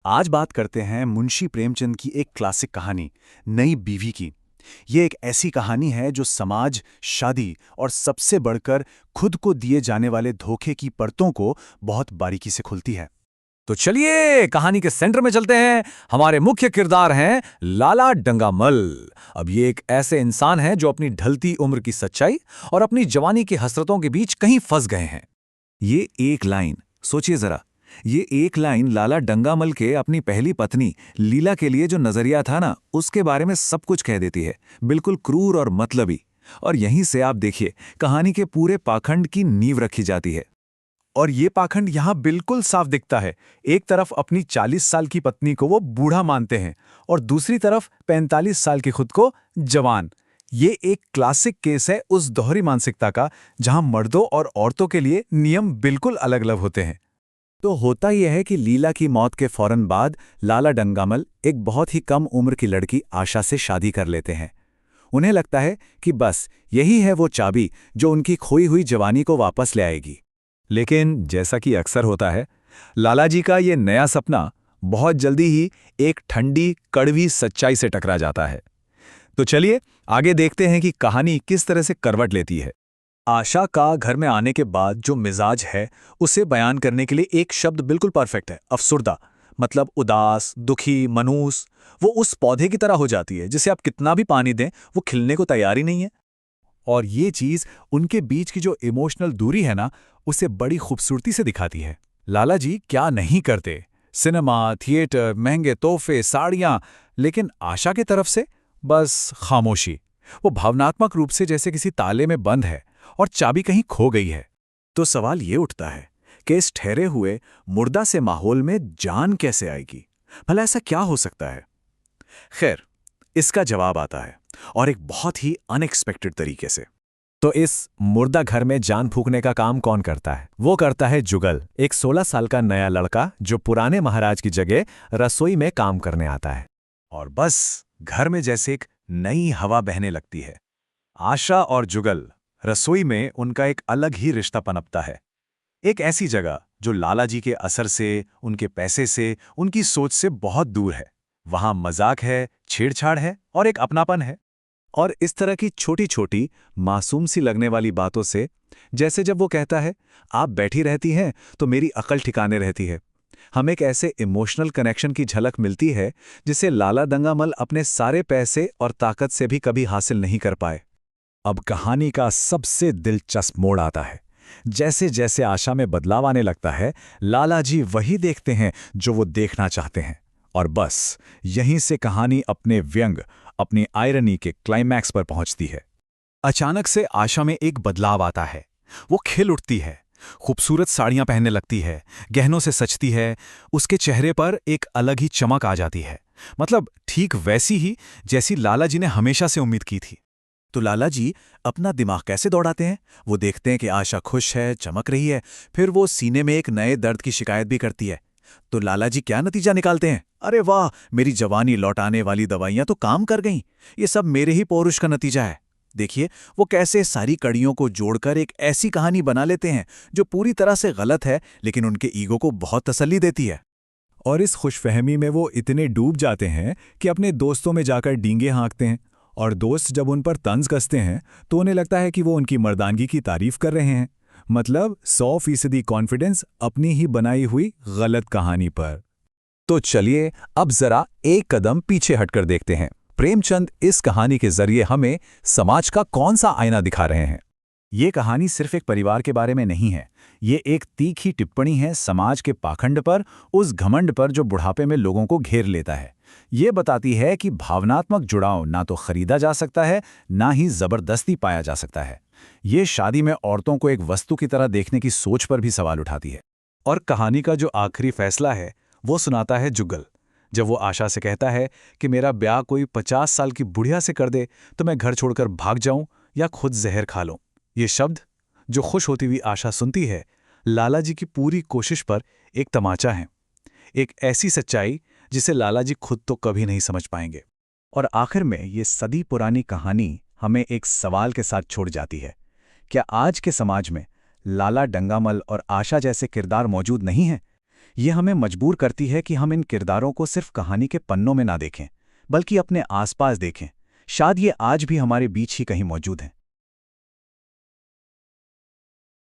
आज बात करते हैं मुंशी प्रेमचंद की एक क्लासिक कहानी नई बीवी की। ये एक ऐसी कहानी है जो समाज, शादी और सबसे बढ़कर खुद को दिए जाने वाले धोखे की परतों को बहुत बारीकी से खुलती है। तो चलिए कहानी के सेंटर में चलते हैं। हमारे मुख्य किरदार हैं लाला डंगामल। अब ये एक ऐसे इंसान हैं जो अपनी ढलती उम्र की सच्चाई और अपनी जवानी की हसरतों के बीच कहीं फंस गए हैं। ये एक लाइन सोचिए जरा, ये एक लाइन लाला डंगामल के अपनी पहली पत्नी लीला के लिए जो नजरिया था ना, उसके बारे में सब कुछ कह देती है। बिल्कुल क्रूर और मतलबी। और यहीं से आप देखिए कहानी के पूरे पाखंड की नींव रखी जाती है। और ये पाखंड यहाँ बिल्कुल साफ दिखता है। एक तरफ अपनी 40 साल की पत्नी को वो बूढ़ा मानते हैं और दूसरी तरफ 45 साल की खुद को जवान। ये एक क्लासिक केस है उस दोहरी मानसिकता का, जहां मर्दों और औरतों के लिए नियम बिल्कुल अलग अलग होते हैं। तो होता यह है कि लीला की मौत के फौरन बाद लाला डंगामल एक बहुत ही कम उम्र की लड़की आशा से शादी कर लेते हैं। उन्हें लगता है कि बस यही है वो चाबी जो उनकी खोई हुई जवानी को वापस ले आएगी। लेकिन जैसा कि अक्सर होता है, लाला जी का ये नया सपना बहुत जल्दी ही एक ठंडी कड़वी सच्चाई से टकरा जाता है। तो चलिए आगे देखते हैं कि कहानी किस तरह से करवट लेती है। आशा का घर में आने के बाद जो मिजाज है उसे बयान करने के लिए एक शब्द बिल्कुल परफेक्ट है, अफसुर्दा। मतलब उदास, दुखी, मनूस। वो उस पौधे की तरह हो जाती है जिसे आप कितना भी पानी दें वो खिलने को तैयार ही नहीं है। और ये चीज उनके बीच की जो इमोशनल दूरी है ना, उसे बड़ी खूबसूरती से दिखाती है। लाला जी क्या नहीं करते, सिनेमा, थिएटर, महंगे तोहफे, साड़ियां, लेकिन आशा की तरफ से बस खामोशी। वो भावनात्मक रूप से जैसे किसी ताले में बंद है और चाबी कहीं खो गई है। तो सवाल ये उठता है कि इस ठहरे हुए मुर्दा से माहौल में जान कैसे आएगी? भला ऐसा क्या हो सकता है? खैर, इसका जवाब आता है, और एक बहुत ही अनएक्सपेक्टेड तरीके से। तो इस मुर्दा घर में जान फूंकने का काम कौन करता है? वो करता है जुगल, एक 16 साल का नया लड़का जो पुराने महाराज की जगह रसोई में काम करने आता है। और बस घर में जैसे एक नई हवा बहने लगती है। आशा और जुगल रसोई में उनका एक अलग ही रिश्ता पनपता है। एक ऐसी जगह जो लाला जी के असर से, उनके पैसे से, उनकी सोच से बहुत दूर है। वहां मजाक है, छेड़छाड़ है और एक अपनापन है। और इस तरह की छोटी छोटी मासूम सी लगने वाली बातों से, जैसे जब वो कहता है आप बैठी रहती हैं तो मेरी अकल ठिकाने रहती है, हमें एक ऐसे इमोशनल कनेक्शन की झलक मिलती है जिसे लाला डंगामल अपने सारे पैसे और ताकत से भी कभी हासिल नहीं कर पाए। अब कहानी का सबसे दिलचस्प मोड़ आता है। जैसे जैसे आशा में बदलाव आने लगता है, लाला जी वही देखते हैं जो वो देखना चाहते हैं। और बस यहीं से कहानी अपने व्यंग, अपनी आयरनी के क्लाइमैक्स पर पहुंचती है। अचानक से आशा में एक बदलाव आता है। वो खिल उठती है, खूबसूरत साड़ियां पहनने लगती है, गहनों से सजती है। उसके चेहरे पर एक अलग ही चमक आ जाती है, मतलब ठीक वैसी ही जैसी लाला जी ने हमेशा से उम्मीद की थी। तो लाला जी अपना दिमाग कैसे दौड़ाते हैं? वो देखते हैं कि आशा खुश है, चमक रही है, फिर वो सीने में एक नए दर्द की शिकायत भी करती है। तो लाला जी क्या नतीजा निकालते हैं? अरे वाह, मेरी जवानी लौटाने वाली दवाइयां तो काम कर गईं। ये सब मेरे ही पौरुष का नतीजा है। देखिए वो कैसे सारी कड़ियों को जोड़कर एक ऐसी कहानी बना लेते हैं जो पूरी तरह से गलत है, लेकिन उनके ईगो को बहुत तसल्ली देती है। और इस खुशफहमी में वो इतने डूब जाते हैं कि अपने दोस्तों में जाकर डींगे हाँकते हैं। और दोस्त जब उन पर तंज कसते हैं तो उन्हें लगता है कि वो उनकी मर्दानगी की तारीफ कर रहे हैं। मतलब 100% कॉन्फिडेंस अपनी ही बनाई हुई गलत कहानी पर। तो चलिए अब जरा एक कदम पीछे हटकर देखते हैं, प्रेमचंद इस कहानी के जरिए हमें समाज का कौन सा आईना दिखा रहे हैं। ये कहानी सिर्फ एक परिवार के बारे में नहीं है। ये एक तीखी टिप्पणी है समाज के पाखंड पर, उस घमंड पर जो बुढ़ापे में लोगों को घेर लेता है। ये बताती है कि भावनात्मक जुड़ाव ना तो खरीदा जा सकता है, ना ही जबरदस्ती पाया जा सकता है। ये शादी में औरतों को एक वस्तु की तरह देखने की सोच पर भी सवाल उठाती है। और कहानी का जो आखिरी फैसला है वो सुनाता है जुगल, जब वो आशा से कहता है कि मेरा ब्याह कोई 50 साल की बुढ़िया से कर दे तो मैं घर छोड़कर भाग जाऊं या खुद जहर खा लूं। ये शब्द जो खुश होती हुई आशा सुनती है, लाला जी की पूरी कोशिश पर एक तमाचा है। एक ऐसी सच्चाई जिसे लाला जी खुद तो कभी नहीं समझ पाएंगे। और आखिर में ये सदी पुरानी कहानी हमें एक सवाल के साथ छोड़ जाती है। क्या आज के समाज में लाला डंगामल और आशा जैसे किरदार मौजूद नहीं हैं? ये हमें मजबूर करती है कि हम इन किरदारों को सिर्फ कहानी के पन्नों में ना देखें, बल्कि अपने आसपास देखें। शायद ये आज भी हमारे बीच ही कहीं मौजूद हैं।